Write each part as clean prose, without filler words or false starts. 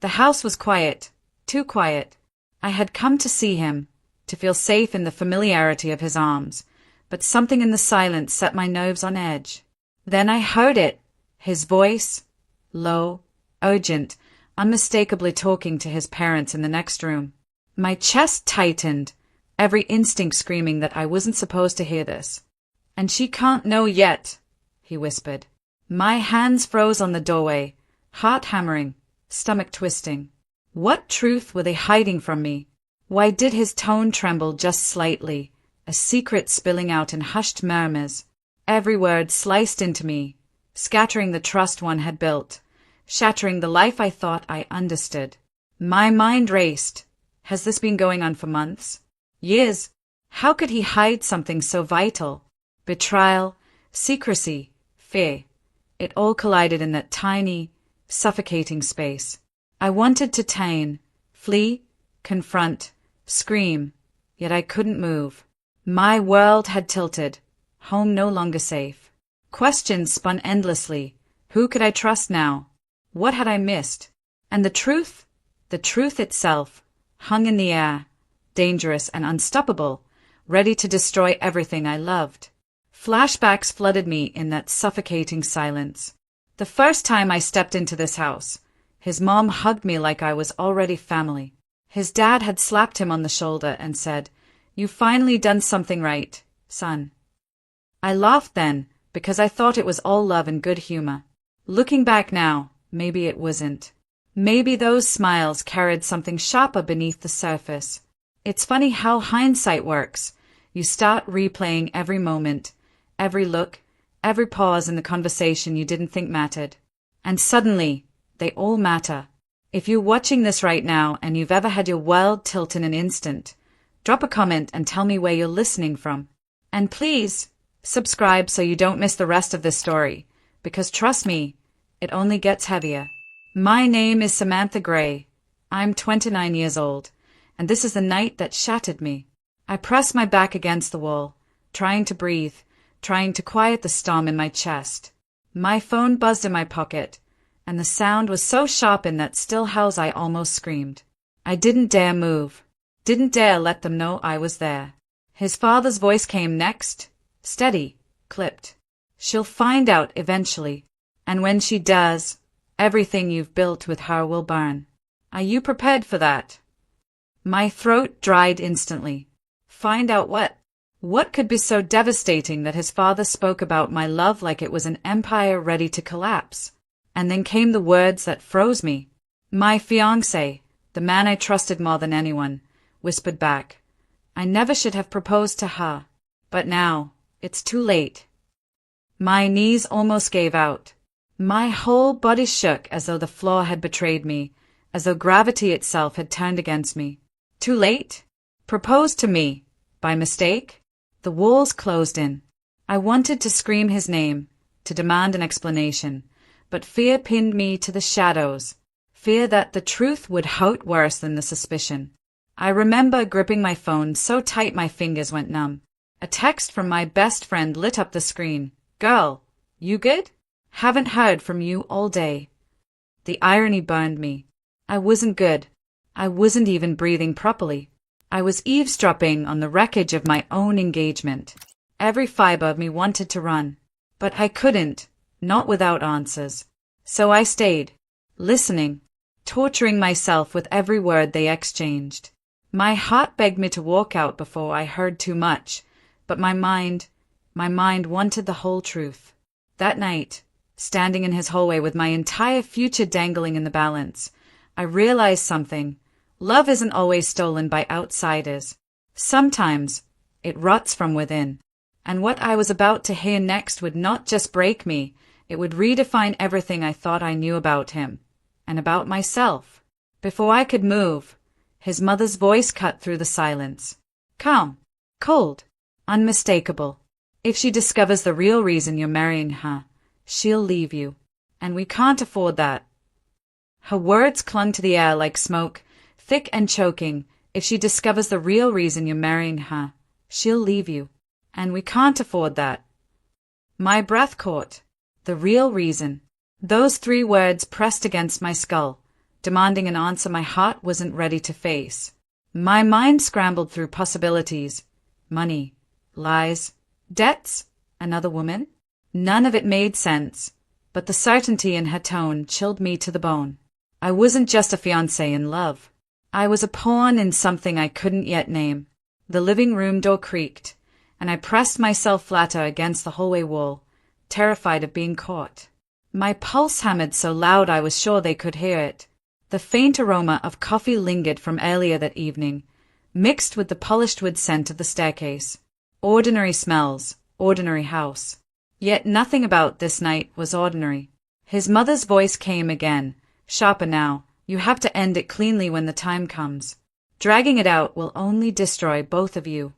The house was quiet, too quiet. I had come to see him, to feel safe in the familiarity of his arms, but something in the silence set my nerves on edge. Then I heard it, his voice, low, urgent, unmistakably talking to his parents in the next room. My chest tightened, every instinct screaming that I wasn't supposed to hear this. "And she can't know yet," he whispered. My hands froze on the doorway, heart hammering, stomach twisting. What truth were they hiding from me? Why did his tone tremble just slightly, a secret spilling out in hushed murmurs? Every word sliced into me, scattering the trust one had built, shattering the life I thought I understood. My mind raced. Has this been going on for months? Years? How could he hide something so vital? Betrayal, secrecy, fear. It all collided in that tiny, suffocating space. I wanted to turn, flee, confront, scream, yet I couldn't move. My world had tilted, home no longer safe. Questions spun endlessly. Who could I trust now? What had I missed? And the truth itself, hung in the air, dangerous and unstoppable, ready to destroy everything I loved. Flashbacks flooded me in that suffocating silence. The first time I stepped into this house, his mom hugged me like I was already family. His dad had slapped him on the shoulder and said, "You've finally done something right, son." I laughed then, because I thought it was all love and good humor. Looking back now, maybe it wasn't. Maybe those smiles carried something sharper beneath the surface. It's funny how hindsight works. You start replaying every moment, every look, every pause in the conversation you didn't think mattered. And suddenly, they all matter. If you're watching this right now and you've ever had your world tilt in an instant, drop a comment and tell me where you're listening from. And please, subscribe so you don't miss the rest of this story, because trust me, it only gets heavier. My name is Samantha Gray. I'm 29 years old, and this is the night that shattered me. I pressed my back against the wall, trying to breathe, trying to quiet the storm in my chest. My phone buzzed in my pocket, and the sound was so sharp in that still house I almost screamed. I didn't dare move, didn't dare let them know I was there. His father's voice came next, steady, clipped. "She'll find out eventually, and when she does, everything you've built with her will burn. Are you prepared for that?" My throat dried instantly. Find out what? What could be so devastating that his father spoke about my love like it was an empire ready to collapse? And then came the words that froze me. "My fiancé, the man I trusted more than anyone," whispered back. I never should have proposed to her, but now, it's too late. My knees almost gave out. My whole body shook as though the floor had betrayed me, as though gravity itself had turned against me. Too late? Proposed to me? By mistake? The walls closed in. I wanted to scream his name, to demand an explanation, but fear pinned me to the shadows, fear that the truth would hurt worse than the suspicion. I remember gripping my phone so tight my fingers went numb. A text from my best friend lit up the screen. "Girl, you good? Haven't heard from you all day." The irony burned me. I wasn't good. I wasn't even breathing properly. I was eavesdropping on the wreckage of my own engagement. Every fiber of me wanted to run, but I couldn't, not without answers. So I stayed, listening, torturing myself with every word they exchanged. My heart begged me to walk out before I heard too much, but my mind wanted the whole truth. That night, standing in his hallway with my entire future dangling in the balance, I realized something. Love isn't always stolen by outsiders. Sometimes it rots from within. And what I was about to hear next would not just break me, it would redefine everything I thought I knew about him, and about myself. Before I could move, his mother's voice cut through the silence. Calm, cold, unmistakable. "If she discovers the real reason you're marrying her, she'll leave you, and we can't afford that." Her words clung to the air like smoke, thick and choking. "If she discovers the real reason you're marrying her, she'll leave you, and we can't afford that." My breath caught. The real reason. Those 3 words pressed against my skull, demanding an answer my heart wasn't ready to face. My mind scrambled through possibilities. Money, lies, debts, another woman? None of it made sense, but the certainty in her tone chilled me to the bone. I wasn't just a fiancé in love. I was a pawn in something I couldn't yet name. The living room door creaked, and I pressed myself flatter against the hallway wall, terrified of being caught. My pulse hammered so loud I was sure they could hear it. The faint aroma of coffee lingered from earlier that evening, mixed with the polished wood scent of the staircase. Ordinary smells, ordinary house. Yet nothing about this night was ordinary. His mother's voice came again, sharper now. You have to end it cleanly when the time comes. Dragging it out will only destroy both of you.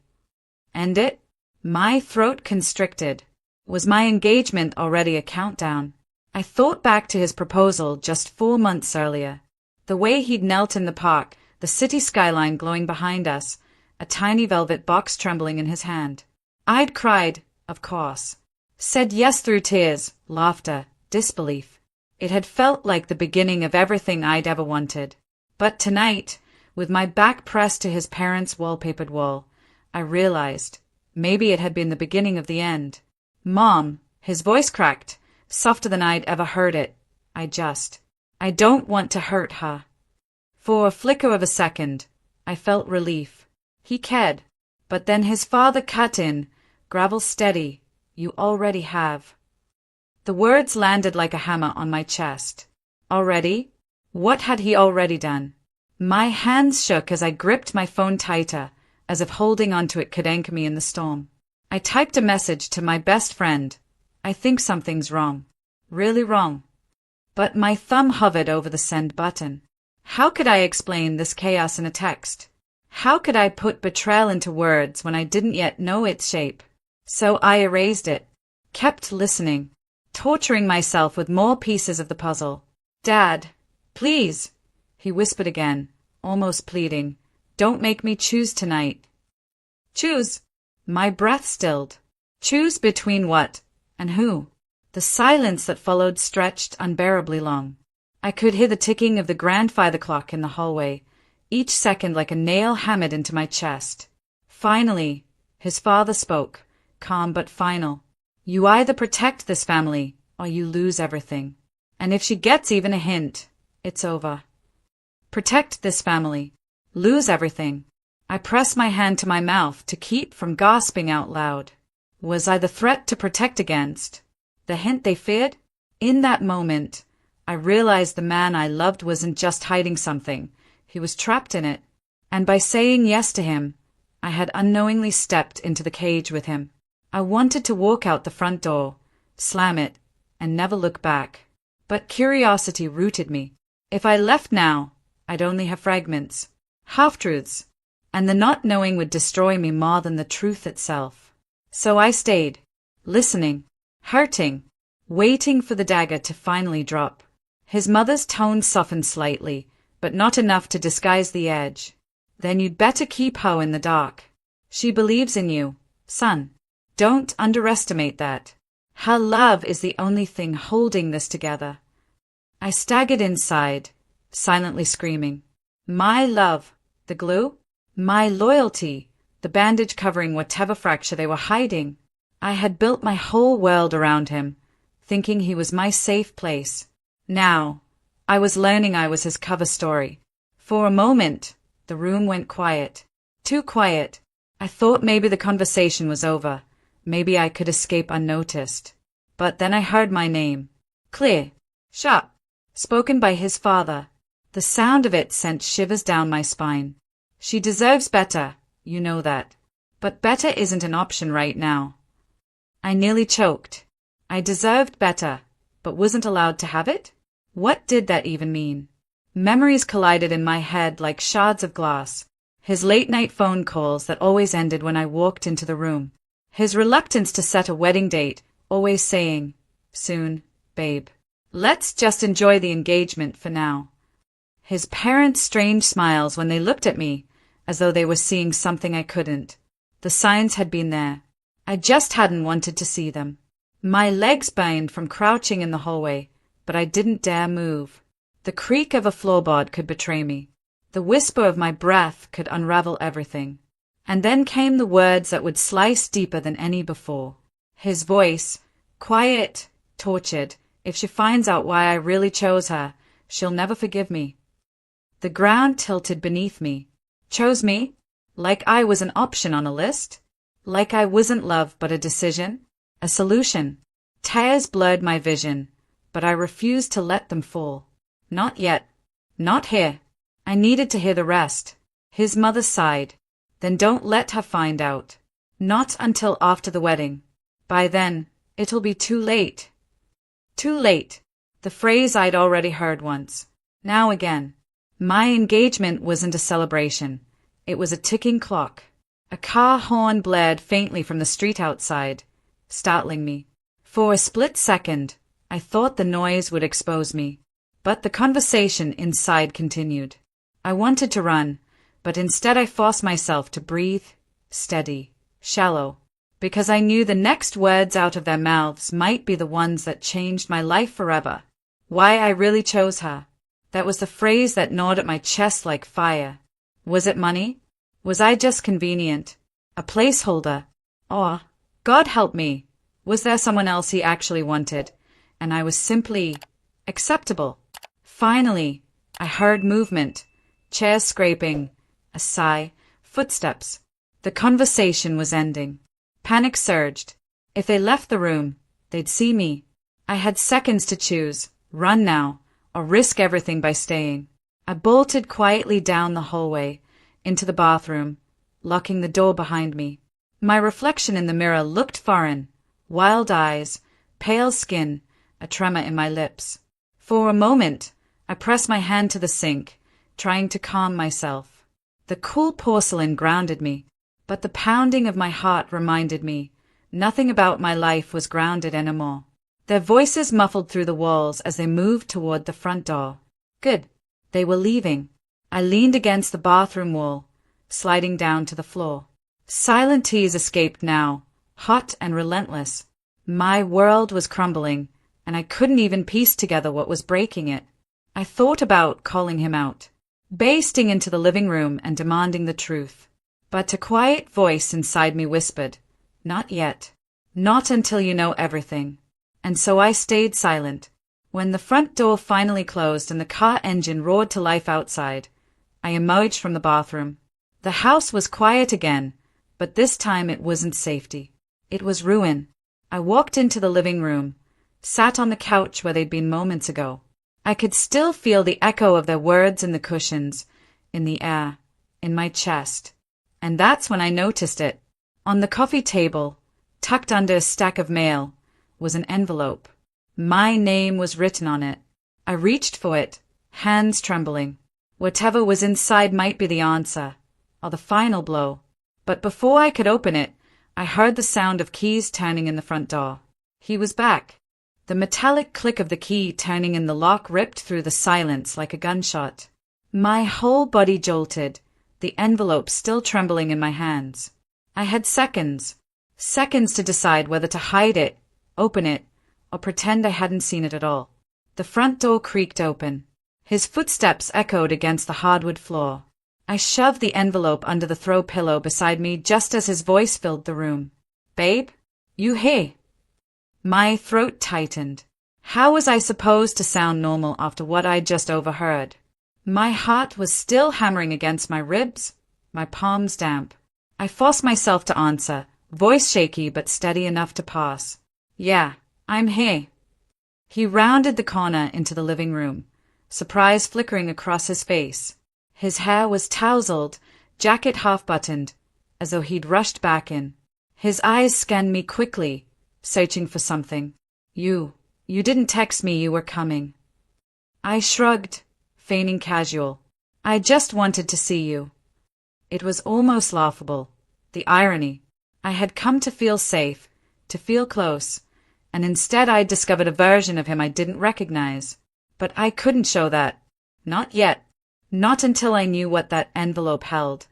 End it? My throat constricted. Was my engagement already a countdown? I thought back to his proposal just 4 months earlier. The way he'd knelt in the park, the city skyline glowing behind us, a tiny velvet box trembling in his hand. I'd cried, of course. Said yes through tears, laughter, disbelief. It had felt like the beginning of everything I'd ever wanted. But tonight, with my back pressed to his parents' wallpapered wall, I realized maybe it had been the beginning of the end. Mom, his voice cracked, softer than I'd ever heard it. I don't want to hurt her. For a flicker of a second, I felt relief. He cared. But then his father cut in, gravel steady. You already have. The words landed like a hammer on my chest. Already? What had he already done? My hands shook as I gripped my phone tighter, as if holding onto it could anchor me in the storm. I typed a message to my best friend. I think something's wrong. Really wrong. But my thumb hovered over the send button. How could I explain this chaos in a text? How could I put betrayal into words when I didn't yet know its shape? So I erased it, kept listening, torturing myself with more pieces of the puzzle. Dad, please, he whispered again, almost pleading. Don't make me choose tonight. Choose? My breath stilled. Choose between what and who? The silence that followed stretched unbearably long. I could hear the ticking of the grandfather clock in the hallway, each second like a nail hammered into my chest. Finally, his father spoke, calm but final. You either protect this family, or you lose everything. And if she gets even a hint, it's over. Protect this family. Lose everything. I pressed my hand to my mouth to keep from gasping out loud. Was I the threat to protect against? The hint they feared? In that moment, I realized the man I loved wasn't just hiding something. He was trapped in it. And by saying yes to him, I had unknowingly stepped into the cage with him. I wanted to walk out the front door, slam it, and never look back. But curiosity rooted me. If I left now, I'd only have fragments, half-truths, and the not knowing would destroy me more than the truth itself. So I stayed, listening, hurting, waiting for the dagger to finally drop. His mother's tone softened slightly, but not enough to disguise the edge. Then you'd better keep her in the dark. She believes in you, son. Don't underestimate that. Her love is the only thing holding this together. I staggered inside, silently screaming. My love, the glue? My loyalty, the bandage covering whatever fracture they were hiding. I had built my whole world around him, thinking he was my safe place. Now, I was learning I was his cover story. For a moment, the room went quiet. Too quiet. I thought maybe the conversation was over. Maybe I could escape unnoticed. But then I heard my name. Clear. Sharp. Spoken by his father. The sound of it sent shivers down my spine. She deserves better, you know that. But better isn't an option right now. I nearly choked. I deserved better, but wasn't allowed to have it? What did that even mean? Memories collided in my head like shards of glass. His late-night phone calls that always ended when I walked into the room. His reluctance to set a wedding date, always saying, soon, babe. Let's just enjoy the engagement for now. His parents' strange smiles when they looked at me, as though they were seeing something I couldn't. The signs had been there. I just hadn't wanted to see them. My legs burned from crouching in the hallway, but I didn't dare move. The creak of a floorboard could betray me. The whisper of my breath could unravel everything. And then came the words that would slice deeper than any before. His voice, quiet, tortured. If she finds out why I really chose her, she'll never forgive me. The ground tilted beneath me. Chose me? Like I was an option on a list? Like I wasn't love but a decision? A solution? Tears blurred my vision, but I refused to let them fall. Not yet. Not here. I needed to hear the rest. His mother sighed. Then don't let her find out. Not until after the wedding. By then, it'll be too late. Too late. The phrase I'd already heard once. Now again. My engagement wasn't a celebration. It was a ticking clock. A car horn blared faintly from the street outside, startling me. For a split second, I thought the noise would expose me. But the conversation inside continued. I wanted to run, but instead I forced myself to breathe, steady, shallow, because I knew the next words out of their mouths might be the ones that changed my life forever. Why I really chose her. That was the phrase that gnawed at my chest like fire. Was it money? Was I just convenient? A placeholder? Or, God help me, was there someone else he actually wanted, and I was simply acceptable? Finally, I heard movement, chairs scraping, a sigh, footsteps. The conversation was ending. Panic surged. If they left the room, they'd see me. I had seconds to choose, run now, or risk everything by staying. I bolted quietly down the hallway, into the bathroom, locking the door behind me. My reflection in the mirror looked foreign, wild eyes, pale skin, a tremor in my lips. For a moment, I pressed my hand to the sink, trying to calm myself. The cool porcelain grounded me, but the pounding of my heart reminded me nothing about my life was grounded anymore. Their voices muffled through the walls as they moved toward the front door. Good. They were leaving. I leaned against the bathroom wall, sliding down to the floor. Silent tears escaped now, hot and relentless. My world was crumbling, and I couldn't even piece together what was breaking it. I thought about calling him out, bursting into the living room and demanding the truth. But a quiet voice inside me whispered, "Not yet. Not until you know everything." And so I stayed silent. When the front door finally closed and the car engine roared to life outside, I emerged from the bathroom. The house was quiet again, but this time it wasn't safety. It was ruin. I walked into the living room, sat on the couch where they'd been moments ago. I could still feel the echo of their words in the cushions, in the air, in my chest. And that's when I noticed it. On the coffee table, tucked under a stack of mail, was an envelope. My name was written on it. I reached for it, hands trembling. Whatever was inside might be the answer, or the final blow. But before I could open it, I heard the sound of keys turning in the front door. He was back. The metallic click of the key turning in the lock ripped through the silence like a gunshot. My whole body jolted, the envelope still trembling in my hands. I had seconds to decide whether to hide it, open it, or pretend I hadn't seen it at all. The front door creaked open. His footsteps echoed against the hardwood floor. I shoved the envelope under the throw pillow beside me just as his voice filled the room. "Babe? You here?" My throat tightened. How was I supposed to sound normal after what I'd just overheard? My heart was still hammering against my ribs, my palms damp. I forced myself to answer, voice shaky but steady enough to pass. "Yeah, I'm here." He rounded the corner into the living room, surprise flickering across his face. His hair was tousled, jacket half-buttoned, as though he'd rushed back in. His eyes scanned me quickly, searching for something. You didn't text me you were coming." I shrugged, feigning casual. "I just wanted to see you." It was almost laughable, the irony. I had come to feel safe, to feel close, and instead I'd discovered a version of him I didn't recognize. But I couldn't show that. Not yet. Not until I knew what that envelope held.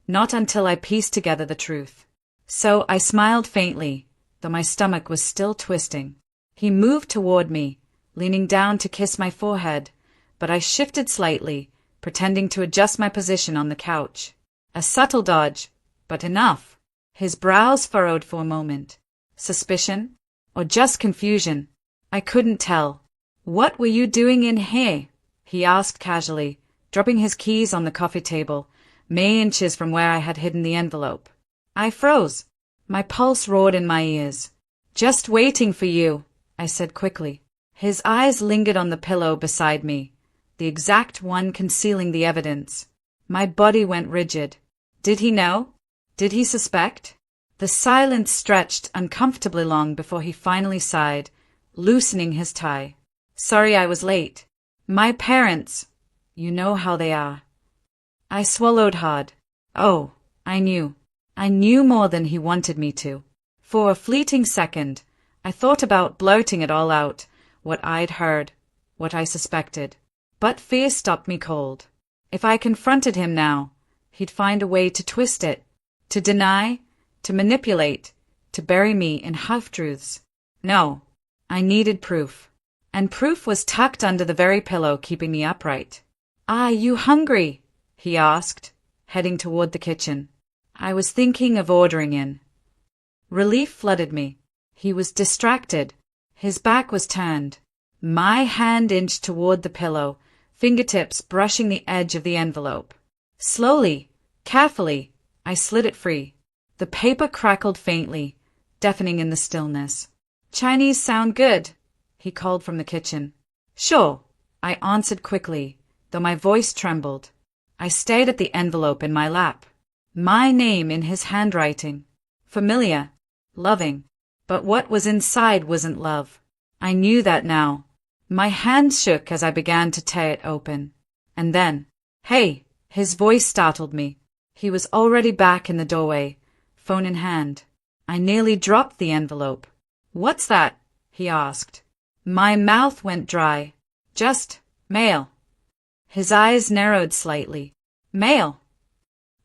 Not until I pieced together the truth. So I smiled faintly, though my stomach was still twisting. He moved toward me, leaning down to kiss my forehead, but I shifted slightly, pretending to adjust my position on the couch. A subtle dodge, but enough. His brows furrowed for a moment. Suspicion? Or just confusion? I couldn't tell. "What were you doing in here?" he asked casually, dropping his keys on the coffee table, mere inches from where I had hidden the envelope. I froze. My pulse roared in my ears. "Just waiting for you," I said quickly. His eyes lingered on the pillow beside me, the exact one concealing the evidence. My body went rigid. Did he know? Did he suspect? The silence stretched uncomfortably long before he finally sighed, loosening his tie. "Sorry I was late. My parents, you know how they are." I swallowed hard. Oh, I knew. I knew more than he wanted me to. For a fleeting second, I thought about blurting it all out, what I'd heard, what I suspected. But fear stopped me cold. If I confronted him now, he'd find a way to twist it, to deny, to manipulate, to bury me in half-truths. No, I needed proof. And proof was tucked under the very pillow keeping me upright. "Are you hungry?" he asked, heading toward the kitchen. I was thinking of ordering in. Relief flooded me. He was distracted. His back was turned. My hand inched toward the pillow, fingertips brushing the edge of the envelope. Slowly, carefully, I slid it free. The paper crackled faintly, deafening in the stillness. "Chinese sound good," he called from the kitchen. "Sure," I answered quickly, though my voice trembled. I stared at the envelope in my lap. My name in his handwriting. Familiar, loving. But what was inside wasn't love. I knew that now. My hands shook as I began to tear it open. And then, "Hey!" His voice startled me. He was already back in the doorway, phone in hand. I nearly dropped the envelope. "What's that?" he asked. My mouth went dry. "Just mail." His eyes narrowed slightly. "Mail?"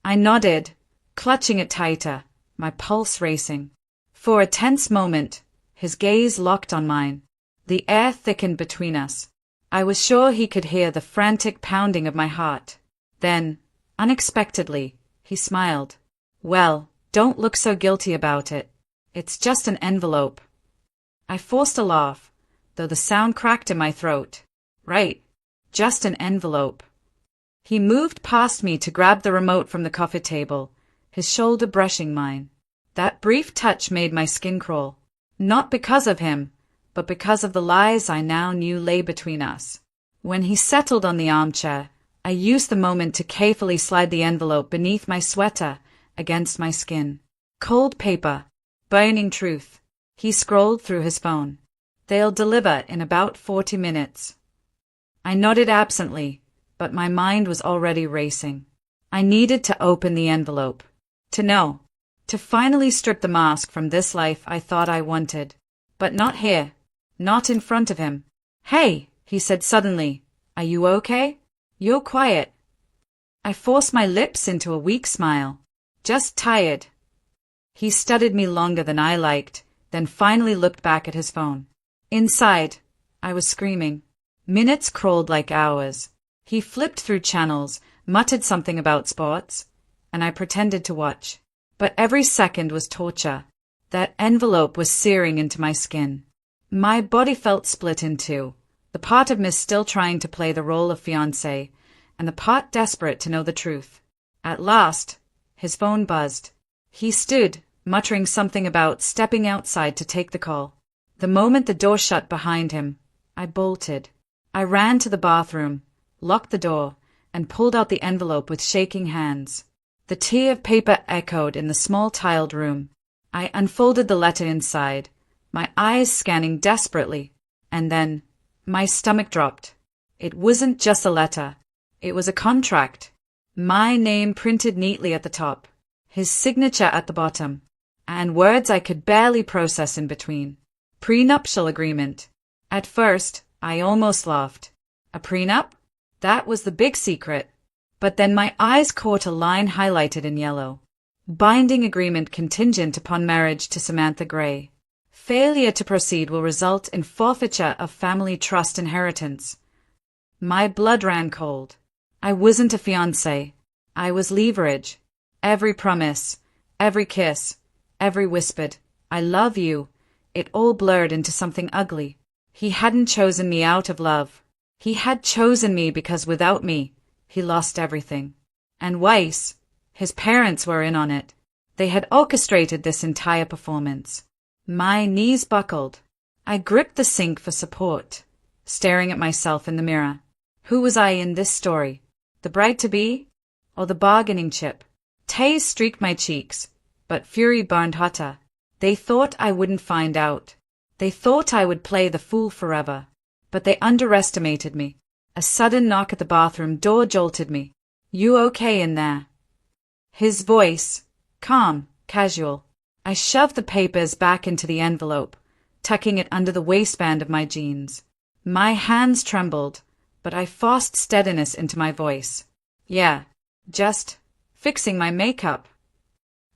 I nodded, clutching it tighter, my pulse racing. For a tense moment, his gaze locked on mine. The air thickened between us. I was sure he could hear the frantic pounding of my heart. Then, unexpectedly, he smiled. "Well, don't look so guilty about it. It's just an envelope." I forced a laugh, though the sound cracked in my throat. Right, just an envelope. He moved past me to grab the remote from the coffee table, his shoulder brushing mine. That brief touch made my skin crawl. Not because of him, but because of the lies I now knew lay between us. When he settled on the armchair, I used the moment to carefully slide the envelope beneath my sweater, against my skin. Cold paper, burning truth. He scrolled through his phone. "They'll deliver in about 40 minutes. I nodded absently, but my mind was already racing. I needed to open the envelope. To know. To finally strip the mask from this life I thought I wanted. But not here. Not in front of him. "Hey," he said suddenly. "Are you okay? You're quiet." I forced my lips into a weak smile. "Just tired." He studied me longer than I liked, then finally looked back at his phone. Inside, I was screaming. Minutes crawled like hours. He flipped through channels, muttered something about sports, and I pretended to watch. But every second was torture. That envelope was searing into my skin. My body felt split in two, the part of me still trying to play the role of fiancé, and the part desperate to know the truth. At last, his phone buzzed. He stood, muttering something about stepping outside to take the call. The moment the door shut behind him, I bolted. I ran to the bathroom, locked the door, and pulled out the envelope with shaking hands. The tea of paper echoed in the small tiled room. I unfolded the letter inside, my eyes scanning desperately, and then my stomach dropped. It wasn't just a letter. It was a contract. My name printed neatly at the top, his signature at the bottom, and words I could barely process in between. Prenuptial agreement. At first, I almost laughed. A prenup? That was the big secret. But then my eyes caught a line highlighted in yellow. Binding agreement contingent upon marriage to Samantha Gray. Failure to proceed will result in forfeiture of family trust inheritance. My blood ran cold. I wasn't a fiancé. I was leverage. Every promise, every kiss, every whispered, "I love you," it all blurred into something ugly. He hadn't chosen me out of love. He had chosen me because without me, he lost everything. And Weiss, his parents were in on it. They had orchestrated this entire performance. My knees buckled. I gripped the sink for support, staring at myself in the mirror. Who was I in this story? The bride-to-be? Or the bargaining chip? Tears streaked my cheeks, but fury burned hotter. They thought I wouldn't find out. They thought I would play the fool forever. But they underestimated me. A sudden knock at the bathroom door jolted me. "You okay in there?" His voice, calm, casual. I shoved the papers back into the envelope, tucking it under the waistband of my jeans. My hands trembled, but I forced steadiness into my voice. "Yeah, just fixing my makeup."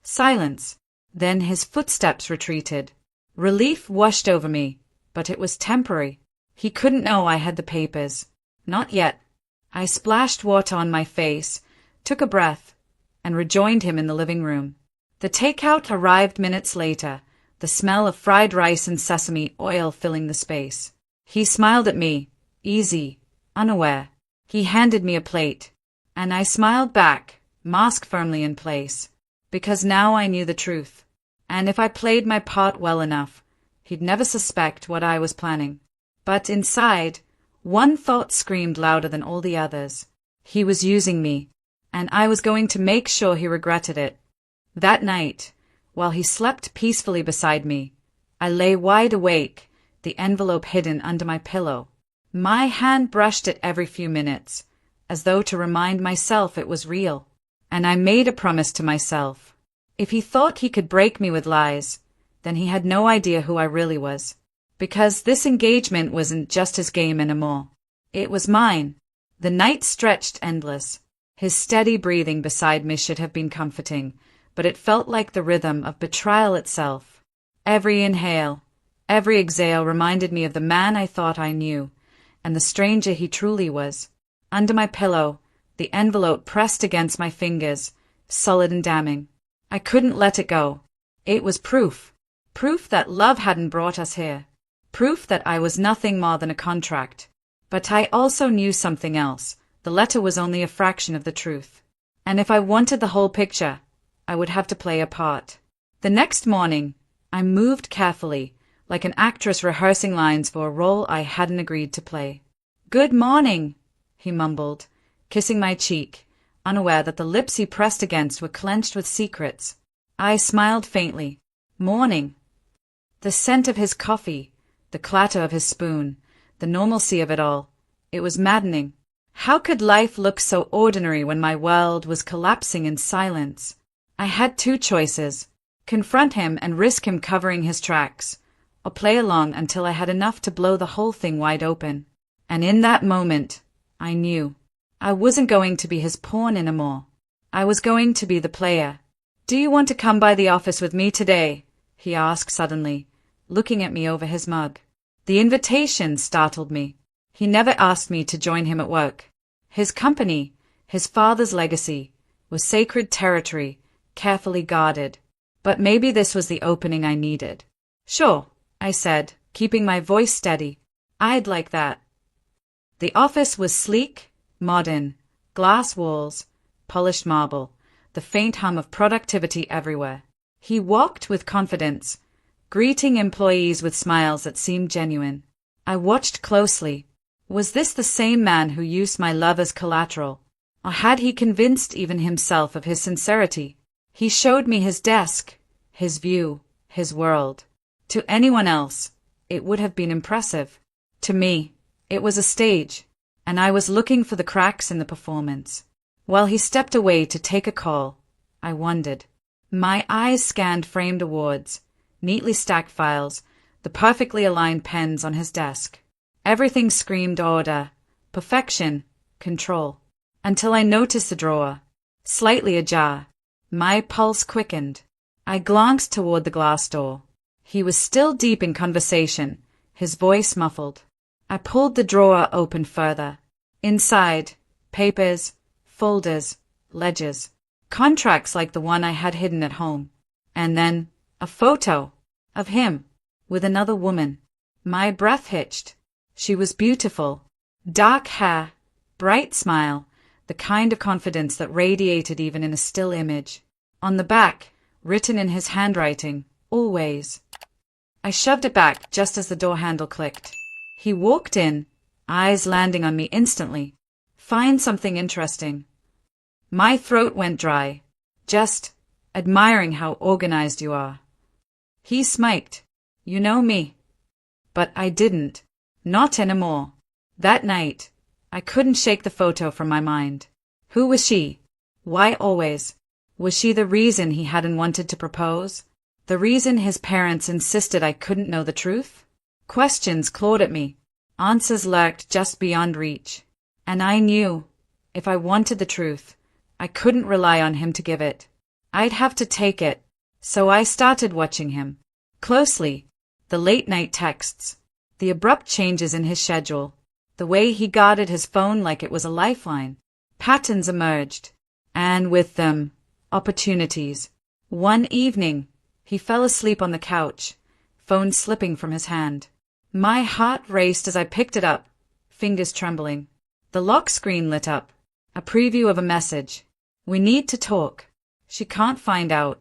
Silence. Then his footsteps retreated. Relief washed over me, but it was temporary. He couldn't know I had the papers. Not yet. I splashed water on my face, took a breath, and rejoined him in the living room. The takeout arrived minutes later, the smell of fried rice and sesame oil filling the space. He smiled at me, easy, unaware. He handed me a plate, and I smiled back, mask firmly in place, because now I knew the truth. And if I played my part well enough, he'd never suspect what I was planning. But inside, one thought screamed louder than all the others. He was using me, and I was going to make sure he regretted it. That night, while he slept peacefully beside me, I lay wide awake, the envelope hidden under my pillow. My hand brushed it every few minutes, as though to remind myself it was real. And I made a promise to myself. If he thought he could break me with lies, then he had no idea who I really was. Because this engagement wasn't just his game anymore. It was mine. The night stretched endless. His steady breathing beside me should have been comforting, but it felt like the rhythm of betrayal itself. Every inhale, every exhale reminded me of the man I thought I knew, and the stranger he truly was. Under my pillow, the envelope pressed against my fingers, solid and damning. I couldn't let it go. It was proof. Proof that love hadn't brought us here. Proof that I was nothing more than a contract. But I also knew something else. The letter was only a fraction of the truth. And if I wanted the whole picture, I would have to play a part. The next morning, I moved carefully, like an actress rehearsing lines for a role I hadn't agreed to play. "Good morning," he mumbled, kissing my cheek, unaware that the lips he pressed against were clenched with secrets. I smiled faintly. "Morning." The scent of his coffee, the clatter of his spoon, the normalcy of it all. It was maddening. How could life look so ordinary when my world was collapsing in silence? I had two choices: confront him and risk him covering his tracks, or play along until I had enough to blow the whole thing wide open. And in that moment, I knew. I wasn't going to be his pawn anymore. I was going to be the player. "Do you want to come by the office with me today?" he asked suddenly, looking at me over his mug. The invitation startled me. He never asked me to join him at work. His company, his father's legacy, was sacred territory, carefully guarded. But maybe this was the opening I needed. "Sure," I said, keeping my voice steady. "I'd like that." The office was sleek, modern, glass walls, polished marble, the faint hum of productivity everywhere. He walked with confidence, greeting employees with smiles that seemed genuine. I watched closely. Was this the same man who used my love as collateral, or had he convinced even himself of his sincerity? He showed me his desk, his view, his world. To anyone else, it would have been impressive. To me, it was a stage, and I was looking for the cracks in the performance. While he stepped away to take a call, I wondered. My eyes scanned framed awards, neatly stacked files, the perfectly aligned pens on his desk. Everything screamed order, perfection, control, until I noticed the drawer, slightly ajar. My pulse quickened. I glanced toward the glass door. He was still deep in conversation, his voice muffled. I pulled the drawer open further. Inside, papers, folders, ledgers, contracts like the one I had hidden at home. And then, a photo of him with another woman. My breath hitched. She was beautiful. Dark hair, bright smile, the kind of confidence that radiated even in a still image. On the back, written in his handwriting, always. I shoved it back just as the door handle clicked. He walked in, eyes landing on me instantly. Find something interesting. My throat went dry, just admiring how organized you are. He smiked. You know me. But I didn't. Not anymore. That night, I couldn't shake the photo from my mind. Who was she? Why always? Was she the reason he hadn't wanted to propose? The reason his parents insisted I couldn't know the truth? Questions clawed at me. Answers lurked just beyond reach. And I knew, if I wanted the truth, I couldn't rely on him to give it. I'd have to take it. So I started watching him closely. The late-night texts, the abrupt changes in his schedule, the way he guarded his phone like it was a lifeline. Patterns emerged, and with them, opportunities. One evening, he fell asleep on the couch, phone slipping from his hand. My heart raced as I picked it up, fingers trembling. The lock screen lit up, a preview of a message. We need to talk. She can't find out.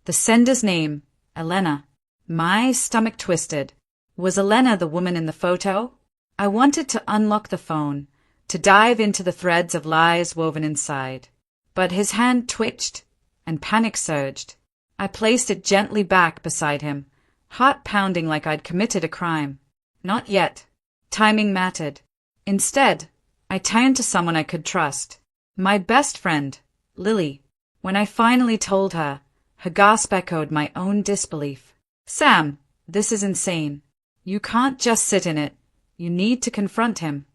The sender's name, Elena. My stomach twisted. Was Elena the woman in the photo? I wanted to unlock the phone, to dive into the threads of lies woven inside. But his hand twitched, and panic surged. I placed it gently back beside him, heart pounding like I'd committed a crime. Not yet. Timing mattered. Instead, I turned to someone I could trust. My best friend, Lily. When I finally told her, her gasp echoed my own disbelief. Sam, this is insane. You can't just sit in it. You need to confront him.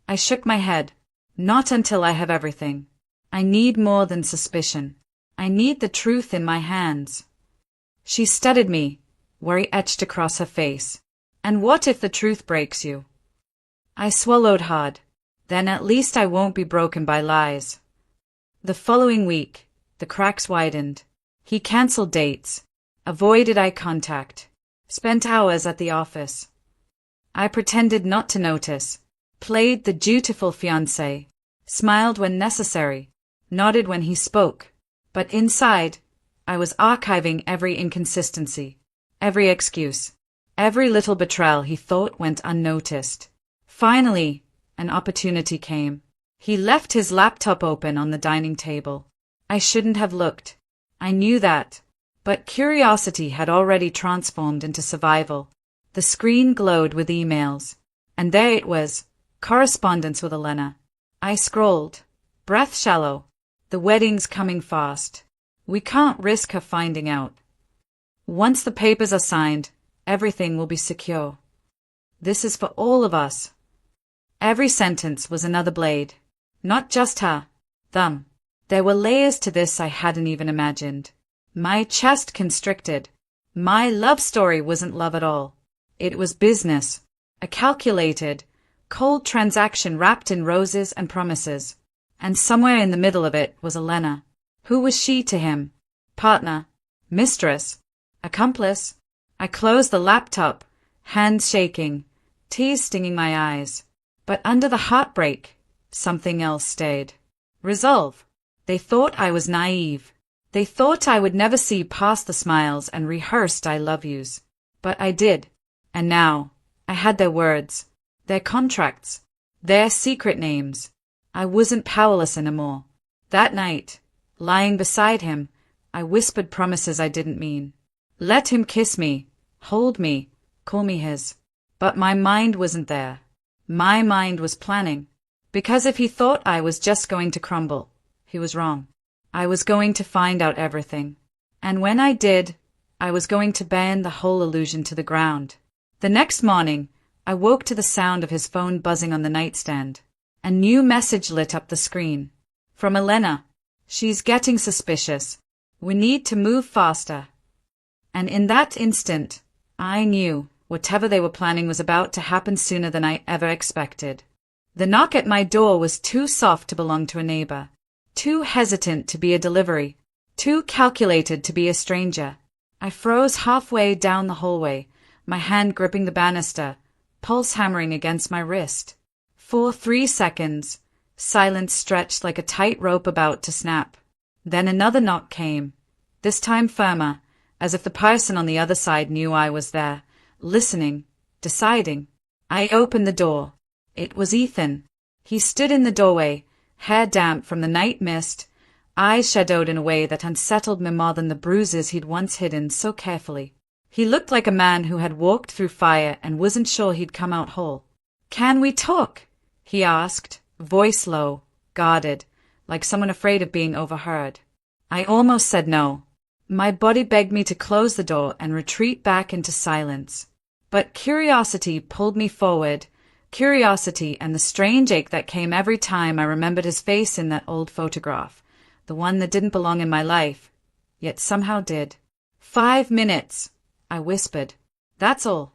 I shook my head. Not until I have everything. I need more than suspicion. I need the truth in my hands. She studied me, worry etched across her face. And what if the truth breaks you? I swallowed hard. Then at least I won't be broken by lies. The following week, the cracks widened. He canceled dates, avoided eye contact, spent hours at the office. I pretended not to notice, played the dutiful fiancé, smiled when necessary, nodded when he spoke. But inside, I was archiving every inconsistency, every excuse, every little betrayal he thought went unnoticed. Finally, an opportunity came. He left his laptop open on the dining table. I shouldn't have looked. I knew that. But curiosity had already transformed into survival. The screen glowed with emails. And there it was, correspondence with Elena. I scrolled, breath shallow. The wedding's coming fast. We can't risk her finding out. Once the papers are signed, everything will be secure. This is for all of us. Every sentence was another blade. Not just her, them. There were layers to this I hadn't even imagined. My chest constricted. My love story wasn't love at all. It was business. A calculated, cold transaction wrapped in roses and promises. And somewhere in the middle of it was Elena. Who was she to him? Partner? Mistress? Accomplice? I closed the laptop, hands shaking, tears stinging my eyes. But under the heartbreak, something else stayed. Resolve. They thought I was naive. They thought I would never see past the smiles and rehearsed I love yous. But I did. And now, I had their words, their contracts, their secret names. I wasn't powerless anymore. That night, lying beside him, I whispered promises I didn't mean. Let him kiss me, hold me, call me his. But my mind wasn't there. My mind was planning. Because if he thought I was just going to crumble, he was wrong. I was going to find out everything. And when I did, I was going to burn the whole illusion to the ground. The next morning, I woke to the sound of his phone buzzing on the nightstand. A new message lit up the screen. From Elena. She's getting suspicious. We need to move faster. And in that instant, I knew whatever they were planning was about to happen sooner than I ever expected. The knock at my door was too soft to belong to a neighbor, too hesitant to be a delivery, too calculated to be a stranger. I froze halfway down the hallway, my hand gripping the banister, pulse hammering against my wrist. For 3 seconds, silence stretched like a tight rope about to snap. Then another knock came, this time firmer, as if the person on the other side knew I was there, listening, deciding. I opened the door. It was Ethan. He stood in the doorway, hair damp from the night mist, eyes shadowed in a way that unsettled me more than the bruises he'd once hidden so carefully. He looked like a man who had walked through fire and wasn't sure he'd come out whole. "Can we talk?" he asked, voice low, guarded, like someone afraid of being overheard. I almost said no. My body begged me to close the door and retreat back into silence. But curiosity pulled me forward, curiosity and the strange ache that came every time I remembered his face in that old photograph, the one that didn't belong in my life, yet somehow did. 5 minutes, I whispered. That's all.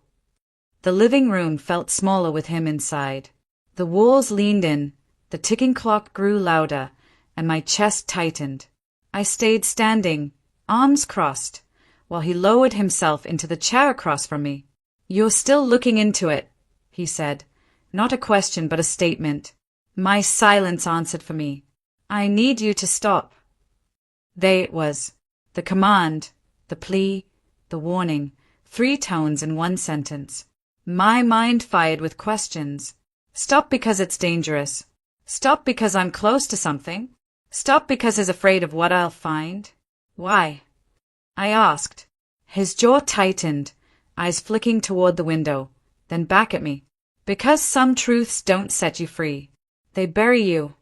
The living room felt smaller with him inside. The walls leaned in, the ticking clock grew louder, and my chest tightened. I stayed standing, arms crossed, while he lowered himself into the chair across from me. "You're still looking into it," he said. Not a question, but a statement. My silence answered for me. "I need you to stop." There it was. The command, the plea, the warning, 3 tones in one sentence. My mind fired with questions. Stop because it's dangerous. Stop because I'm close to something. Stop because he's afraid of what I'll find. Why? I asked. His jaw tightened, eyes flicking toward the window, then back at me. Because some truths don't set you free. They bury you.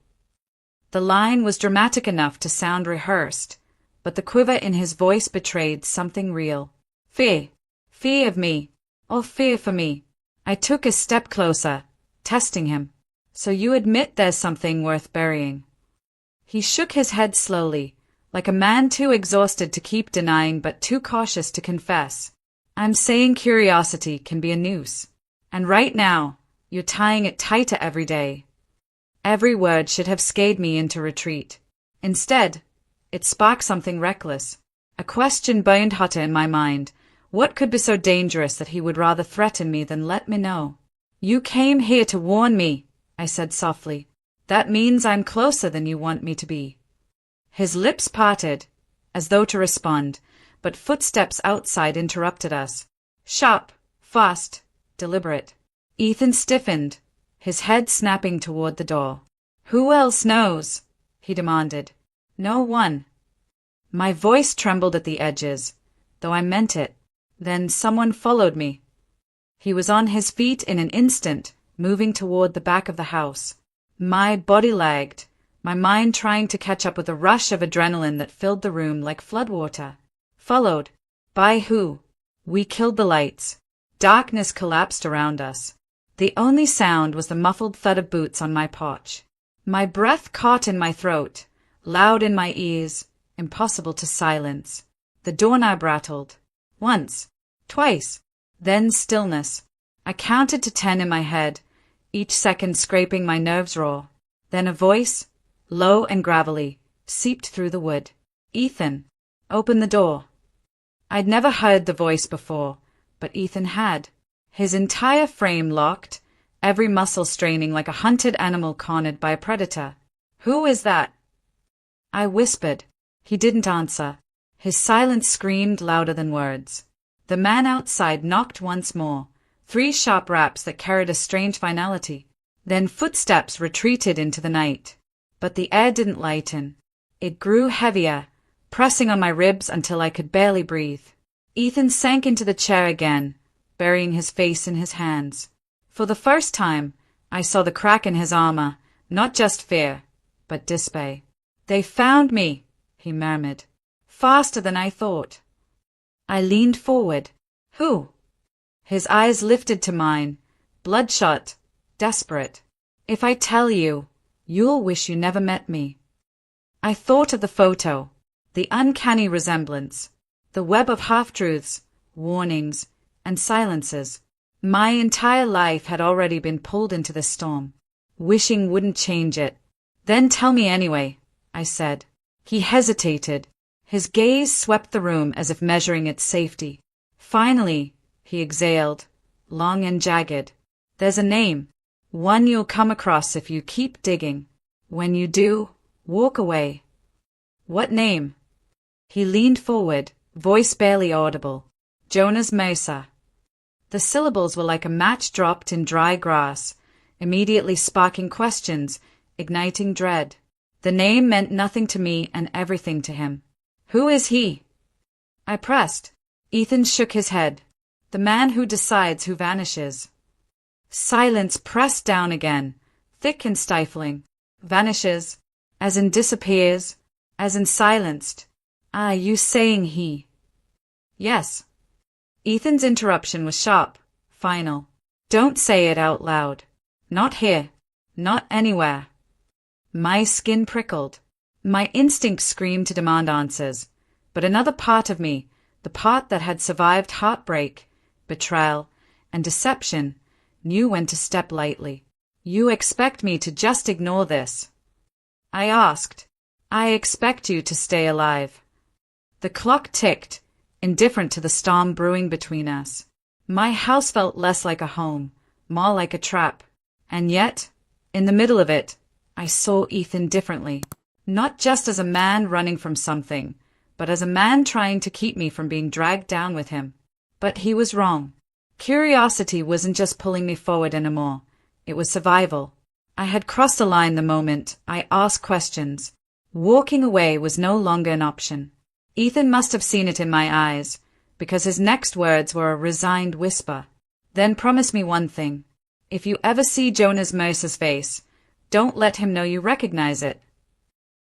The line was dramatic enough to sound rehearsed, but the quiver in his voice betrayed something real. Fear. Fear of me. Or fear for me. I took a step closer, testing him. So you admit there's something worth burying? He shook his head slowly, like a man too exhausted to keep denying but too cautious to confess. I'm saying curiosity can be a noose. And right now, you're tying it tighter every day. Every word should have scared me into retreat. Instead, it sparked something reckless. A question burned hotter in my mind. What could be so dangerous that he would rather threaten me than let me know? You came here to warn me, I said softly. That means I'm closer than you want me to be. His lips parted, as though to respond, but footsteps outside interrupted us. Sharp, fast, deliberate. Ethan stiffened, his head snapping toward the door. Who else knows? He demanded. No one. My voice trembled at the edges, though I meant it. Then someone followed me. He was on his feet in an instant, moving toward the back of the house. My body lagged, my mind trying to catch up with a rush of adrenaline that filled the room like floodwater. Followed. By who? We killed the lights. Darkness collapsed around us. The only sound was the muffled thud of boots on my porch. My breath caught in my throat, loud in my ears, impossible to silence. The doorknob rattled. Once, twice, then stillness. I counted to 10 in my head, each second scraping my nerves raw. Then a voice, low and gravelly, seeped through the wood. Ethan, open the door. I'd never heard the voice before, but Ethan had. His entire frame locked, every muscle straining like a hunted animal cornered by a predator. Who is that? I whispered. He didn't answer. His silence screamed louder than words. The man outside knocked once more, 3 sharp raps that carried a strange finality. Then footsteps retreated into the night. But the air didn't lighten. It grew heavier, pressing on my ribs until I could barely breathe. Ethan sank into the chair again, burying his face in his hands. For the first time, I saw the crack in his armor, not just fear, but despair. They found me, he murmured. Faster than I thought. I leaned forward. Who? His eyes lifted to mine, bloodshot, desperate. If I tell you, you'll wish you never met me. I thought of the photo, the uncanny resemblance, the web of half-truths, warnings, and silences. My entire life had already been pulled into this storm. wishing wouldn't change it. Then tell me anyway, I said. He hesitated. His gaze swept the room as if measuring its safety. Finally, he exhaled, long and jagged. There's a name. One you'll come across if you keep digging. When you do, walk away. What name? He leaned forward, voice barely audible. Jonas Mercer. The syllables were like a match dropped in dry grass, immediately sparking questions, igniting dread. The name meant nothing to me and everything to him. Who is he? I pressed. Ethan shook his head. The man who decides who vanishes. Silence pressed down again, thick and stifling. Vanishes, as in disappears, as in silenced. Ah, you saying he? Yes. Ethan's interruption was sharp, final. Don't say it out loud. Not here. Not anywhere. My skin prickled. My instinct screamed to demand answers, but another part of me, the part that had survived heartbreak, betrayal, and deception, knew when to step lightly. You expect me to just ignore this? I asked. I expect you to stay alive. The clock ticked, indifferent to the storm brewing between us. My house felt less like a home, more like a trap. And yet, in the middle of it, I saw Ethan differently. Not just as a man running from something, but as a man trying to keep me from being dragged down with him. But he was wrong. Curiosity wasn't just pulling me forward anymore. It was survival. I had crossed a line the moment I asked questions. Walking away was no longer an option. Ethan must have seen it in my eyes, because his next words were a resigned whisper. Then promise me one thing. If you ever see Jonas Mercer's face, don't let him know you recognize it.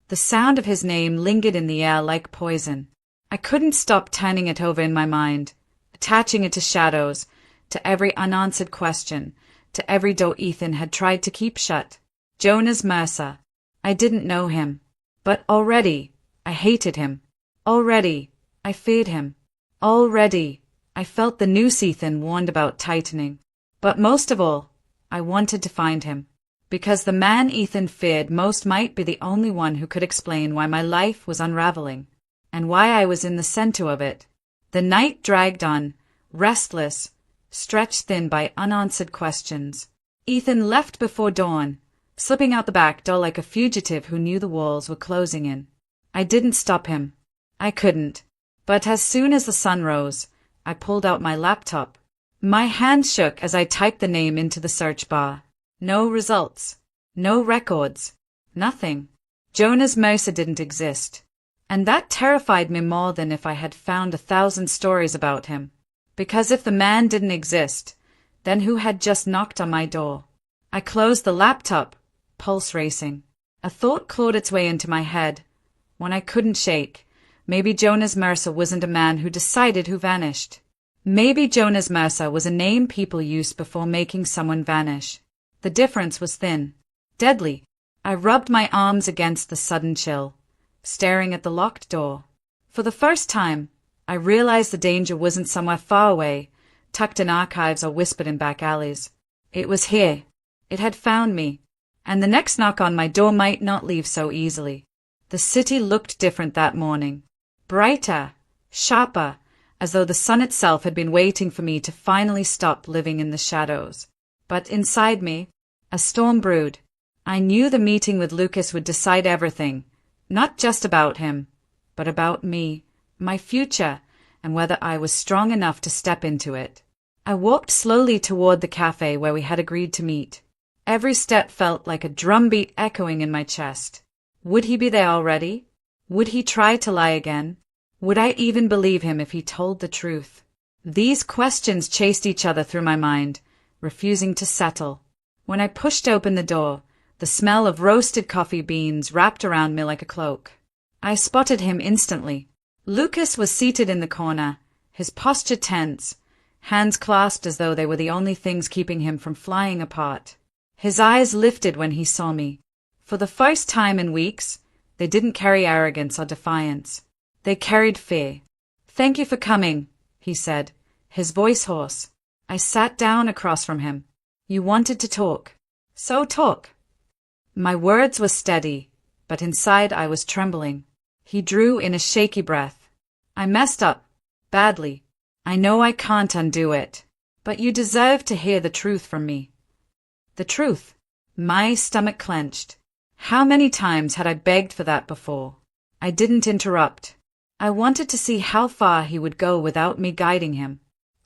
The sound of his name lingered in the air like poison. I couldn't stop turning it over in my mind, attaching it to shadows, to every unanswered question, to every door Ethan had tried to keep shut. Jonas Mercer. I didn't know him. But already, I hated him. Already, I feared him. Already, I felt the noose Ethan warned about tightening. But most of all, I wanted to find him. Because the man Ethan feared most might be the only one who could explain why my life was unraveling, and why I was in the center of it. The night dragged on, restless, stretched thin by unanswered questions. Ethan left before dawn, slipping out the back door like a fugitive who knew the walls were closing in. I didn't stop him. I couldn't. But as soon as the sun rose, I pulled out my laptop. My hand shook as I typed the name into the search bar. No results. No records. Nothing. Jonas Mercer didn't exist. And that terrified me more than if I had found 1,000 stories about him. Because if the man didn't exist, then who had just knocked on my door? I closed the laptop, pulse racing. A thought clawed its way into my head, one I couldn't shake. Maybe Jonas Mercer wasn't a man who decided who vanished. Maybe Jonas Mercer was a name people used before making someone vanish. The difference was thin, deadly. I rubbed my arms against the sudden chill, staring at the locked door. For the first time, I realized the danger wasn't somewhere far away, tucked in archives or whispered in back alleys. It was here. It had found me. And the next knock on my door might not leave so easily. The city looked different that morning. Brighter, sharper, as though the sun itself had been waiting for me to finally stop living in the shadows. But inside me, a storm brewed. I knew the meeting with Lucas would decide everything, not just about him, but about me, my future, and whether I was strong enough to step into it. I walked slowly toward the cafe where we had agreed to meet. Every step felt like a drumbeat echoing in my chest. Would he be there already? Would he try to lie again? Would I even believe him if he told the truth? These questions chased each other through my mind, refusing to settle. When I pushed open the door, the smell of roasted coffee beans wrapped around me like a cloak. I spotted him instantly. Lucas was seated in the corner, his posture tense, hands clasped as though they were the only things keeping him from flying apart. His eyes lifted when he saw me. For the first time in weeks, they didn't carry arrogance or defiance. They carried fear. "Thank you for coming," he said, his voice hoarse. I sat down across from him. "You wanted to talk." "So talk," My words were steady, but inside I was trembling. He drew in a shaky breath. I messed up. Badly. I know I can't undo it. But you deserve to hear the truth from me. The truth. My stomach clenched. How many times had I begged for that before? I didn't interrupt. I wanted to see how far he would go without me guiding him.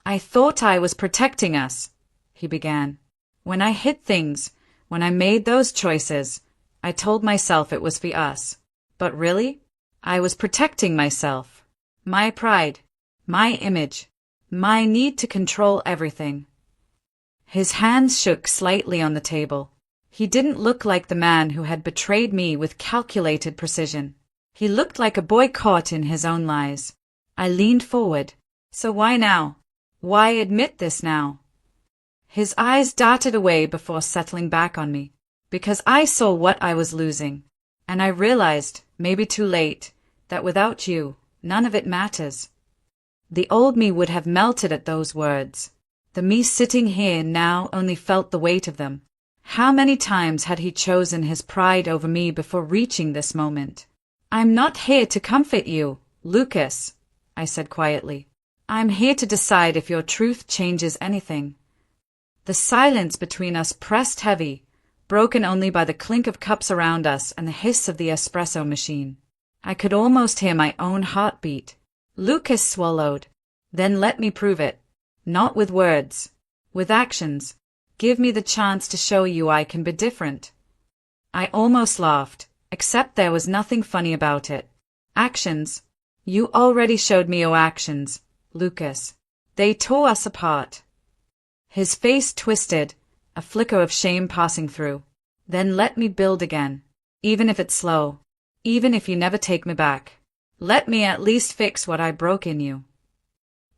I thought I was protecting us, he began. When I hid things, when I made those choices, I told myself it was for us. But really? I was protecting myself. My pride. My image. My need to control everything. His hands shook slightly on the table. He didn't look like the man who had betrayed me with calculated precision. He looked like a boy caught in his own lies. I leaned forward. So why now? Why admit this now? His eyes darted away before settling back on me. Because I saw what I was losing. And I realized, maybe too late, that without you, none of it matters. The old me would have melted at those words. The me sitting here now only felt the weight of them. How many times had he chosen his pride over me before reaching this moment? I'm not here to comfort you, Lucas, I said quietly. I'm here to decide if your truth changes anything. The silence between us pressed heavy, broken only by the clink of cups around us and the hiss of the espresso machine. I could almost hear my own heartbeat. Lucas swallowed. Then let me prove it. Not with words. With actions. Give me the chance to show you I can be different. I almost laughed, except there was nothing funny about it. Actions. You already showed me your actions, Lucas. They tore us apart. His face twisted, a flicker of shame passing through. Then let me build again. Even if it's slow. Even if you never take me back. Let me at least fix what I broke in you.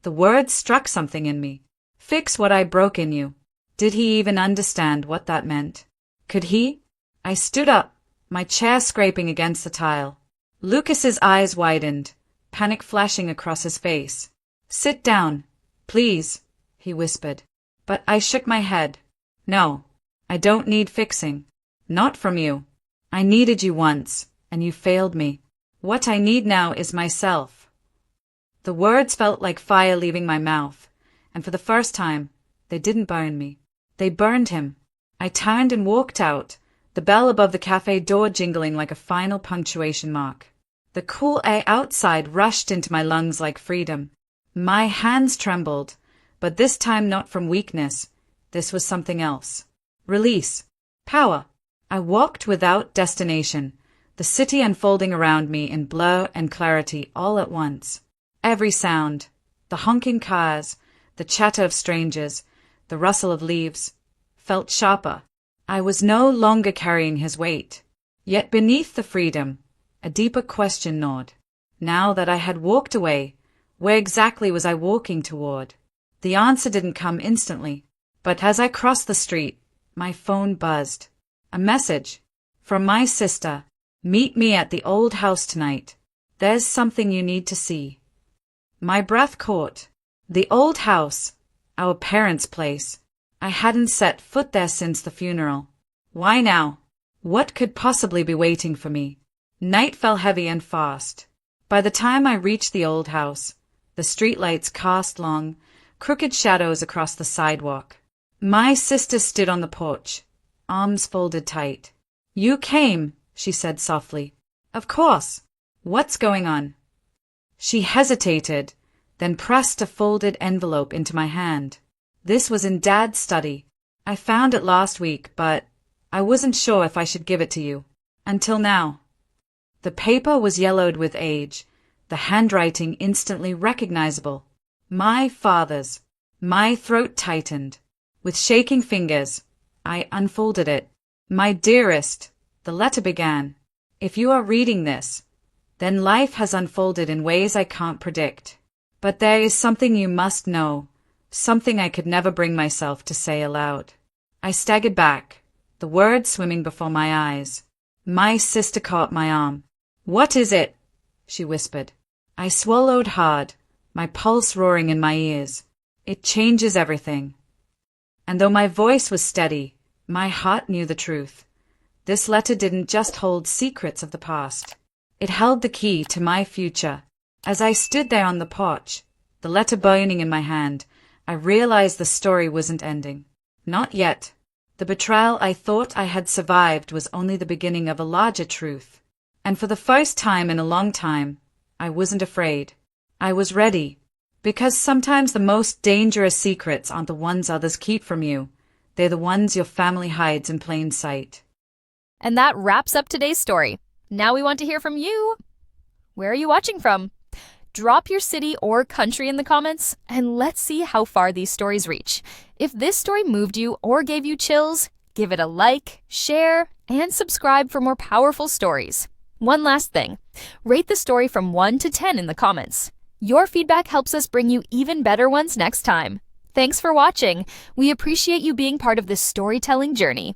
The words struck something in me. Fix what I broke in you. Did he even understand what that meant? Could he? I stood up, my chair scraping against the tile. Lucas's eyes widened, panic flashing across his face. Sit down, please, he whispered. But I shook my head. No, I don't need fixing. Not from you. I needed you once, and you failed me. What I need now is myself. The words felt like fire leaving my mouth, and for the first time, they didn't burn me. They burned him. I turned and walked out, the bell above the cafe door jingling like a final punctuation mark. The cool air outside rushed into my lungs like freedom. My hands trembled, but this time not from weakness. This was something else. Release. Power. I walked without destination, the city unfolding around me in blur and clarity all at once. Every sound, the honking cars, the chatter of strangers, the rustle of leaves, felt sharper. I was no longer carrying his weight. Yet beneath the freedom, a deeper question gnawed. Now that I had walked away, where exactly was I walking toward? The answer didn't come instantly, but as I crossed the street, my phone buzzed. A message. From my sister. Meet me at the old house tonight. There's something you need to see. My breath caught. The old house. Our parents' place. I hadn't set foot there since the funeral. Why now? What could possibly be waiting for me? Night fell heavy and fast. By the time I reached the old house, the streetlights cast long, crooked shadows across the sidewalk. My sister stood on the porch, arms folded tight. You came, she said softly. Of course. What's going on? She hesitated, then pressed a folded envelope into my hand. This was in Dad's study. I found it last week, but I wasn't sure if I should give it to you. Until now. The paper was yellowed with age, the handwriting instantly recognizable. My father's. My throat tightened. With shaking fingers, I unfolded it. My dearest, the letter began. If you are reading this, then life has unfolded in ways I can't predict. But there is something you must know. Something I could never bring myself to say aloud. I staggered back, the words swimming before my eyes. My sister caught my arm. What is it? She whispered. I swallowed hard, my pulse roaring in my ears. It changes everything. And though my voice was steady, my heart knew the truth. This letter didn't just hold secrets of the past. It held the key to my future. As I stood there on the porch, the letter burning in my hand, I realized the story wasn't ending. Not yet. The betrayal I thought I had survived was only the beginning of a larger truth. And for the first time in a long time, I wasn't afraid. I was ready. Because sometimes the most dangerous secrets aren't the ones others keep from you. They're the ones your family hides in plain sight. And that wraps up today's story. Now we want to hear from you. Where are you watching from? Drop your city or country in the comments, and let's see how far these stories reach. If this story moved you or gave you chills, give it a like, share, and subscribe for more powerful stories. One last thing, rate the story from 1 to 10 in the comments. Your feedback helps us bring you even better ones next time. Thanks for watching. We appreciate you being part of this storytelling journey.